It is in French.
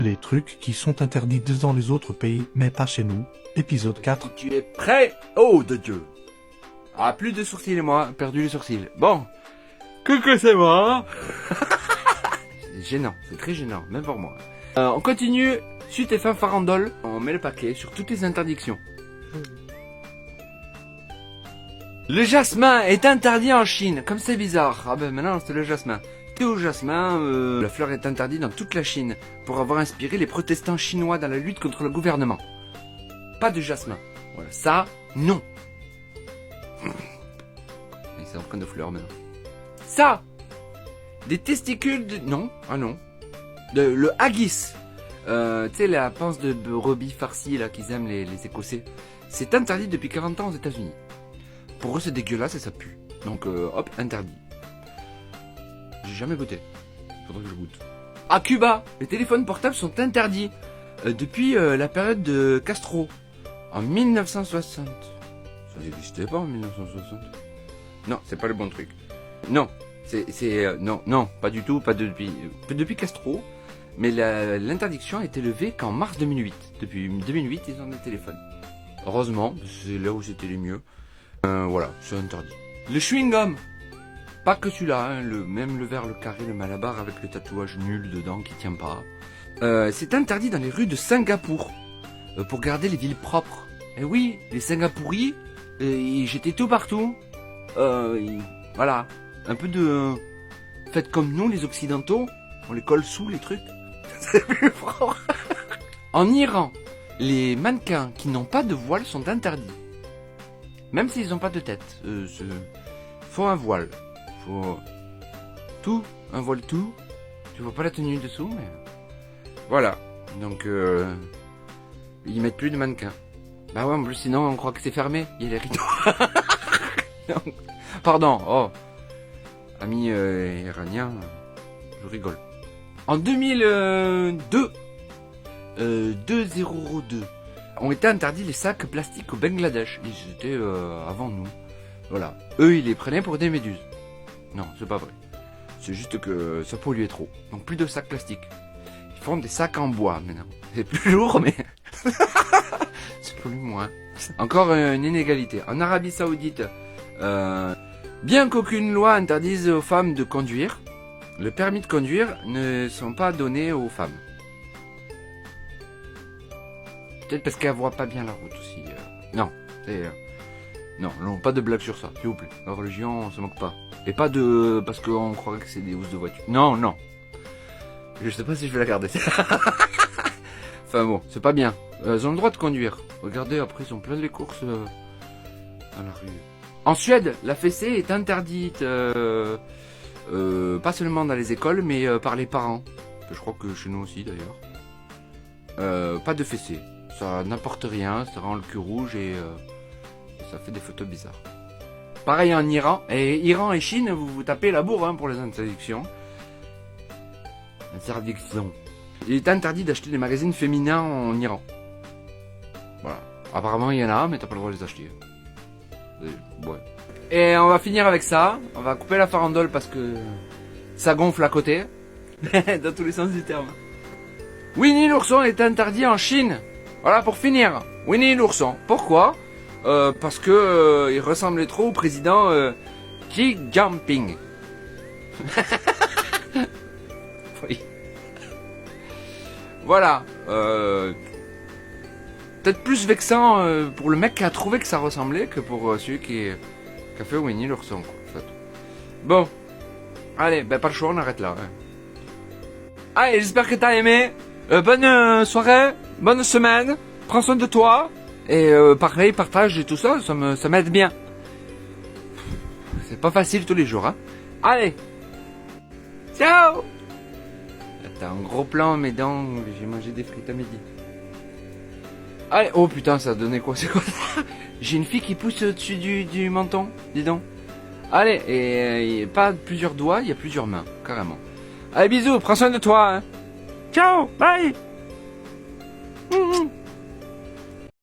Les trucs qui sont interdits dans les autres pays, mais pas chez nous. Épisode 4. Tu es prêt? Oh de Dieu. Ah, plus de sourcils et moi, perdu les sourcils. Bon. Coucou, c'est moi. C'est gênant, c'est très gênant, même pour moi. On continue, suite et fin farandole. On met le paquet sur toutes les interdictions. Le jasmin est interdit en Chine, comme c'est bizarre. Ah ben maintenant c'est le jasmin. Thé au jasmin, la fleur est interdite dans toute la Chine pour avoir inspiré les protestants chinois dans la lutte contre le gouvernement. Pas de jasmin. Voilà, ça, non. Et c'est en train de fleurs maintenant. Ça, des testicules de... Non, ah non. Le haggis. Tu sais, la panse de brebis farcie là qu'ils aiment les Écossais. C'est interdit depuis 40 ans aux États-Unis. Pour eux, c'est dégueulasse et ça pue. Donc, hop, interdit. J'ai jamais goûté. Faudrait que je goûte. À Cuba, les téléphones portables sont interdits depuis la période de Castro, en 1960. Ça n'existait pas en 1960. Non, c'est pas le bon truc. Non, non, pas du tout, pas depuis Castro. Mais l'interdiction a été levée qu'en mars 2008. Depuis 2008, ils ont des téléphones. Heureusement, c'est là où c'était les mieux. Voilà, c'est interdit. Le chewing-gum. Pas que celui-là, hein, même le vert, le carré, le malabar avec le tatouage nul dedans qui tient pas. C'est interdit dans les rues de Singapour. Pour garder les villes propres. Et oui, les Singapouris, ils jetaient tout partout. Voilà. Un peu de... Faites comme nous, les Occidentaux. On les colle sous les trucs. C'est plus fort. En Iran, les mannequins qui n'ont pas de voile sont interdits. Même s'ils n'ont pas de tête. Faut un voile. Faut tout, un voile tout. Tu vois pas la tenue dessous, mais... Voilà. Donc, ils mettent plus de mannequins. Bah ouais, en plus, sinon, on croit que c'est fermé. Il y a les rideaux. Donc, pardon, oh. Amis iraniens, je rigole. En 2002, 2002, ont été interdits les sacs plastiques au Bangladesh. Ils étaient avant nous. Voilà. Eux, ils les prenaient pour des méduses. Non, c'est pas vrai. C'est juste que ça polluait trop. Donc plus de sacs plastiques. Ils font des sacs en bois maintenant. C'est plus lourd, mais... ça pollue moins. Encore une inégalité. En Arabie Saoudite, bien qu'aucune loi interdise aux femmes de conduire, le permis de conduire ne sont pas donnés aux femmes. Peut-être parce qu'elles voient pas bien la route aussi. Non, c'est... Non, pas de blague sur ça, s'il vous plaît. La religion, on se moque pas. Et pas de... parce qu'on croirait que c'est des housses de voiture. Non, non. Je sais pas si je vais la garder. Enfin bon, c'est pas bien. Elles ont le droit de conduire. Regardez, après, ils ont plein de courses dans la rue. En Suède, la fessée est interdite. Pas seulement dans les écoles, mais par les parents. Je crois que chez nous aussi, d'ailleurs. Pas de fessée. Ça n'apporte rien, ça rend le cul rouge et ça fait des photos bizarres. Pareil en Iran. Et Iran et Chine, vous tapez la bourre hein, pour les interdictions. Interdiction. Il est interdit d'acheter des magazines féminins en Iran. Voilà. Apparemment, il y en a, mais t'as pas le droit de les acheter. Ouais. Et on va finir avec ça. On va couper la farandole parce que ça gonfle à côté. Dans tous les sens du terme. Winnie l'ourson est interdit en Chine. Voilà pour finir. Winnie l'ourson. Pourquoi? Parce que il ressemblait trop au président Xi Jinping. Oui. Voilà. Peut-être plus vexant pour le mec qui a trouvé que ça ressemblait que pour celui qui a fait Winnie l'ourson. En fait. Bon. Allez, ben pas le choix, on arrête là. Hein. Allez, j'espère que t'as aimé. Bonne soirée, bonne semaine. Prends soin de toi. Et pareil, partage et tout ça, ça m'aide bien. C'est pas facile tous les jours, hein. Allez. Ciao. T'as un gros plan, mes dents, j'ai mangé des frites à midi. Allez, oh putain, ça a donné quoi, c'est quoi ça? J'ai une fille qui pousse au-dessus du menton, dis donc. Allez, et pas plusieurs doigts, il y a plusieurs mains, carrément. Allez, bisous, prends soin de toi, hein. Ciao, bye.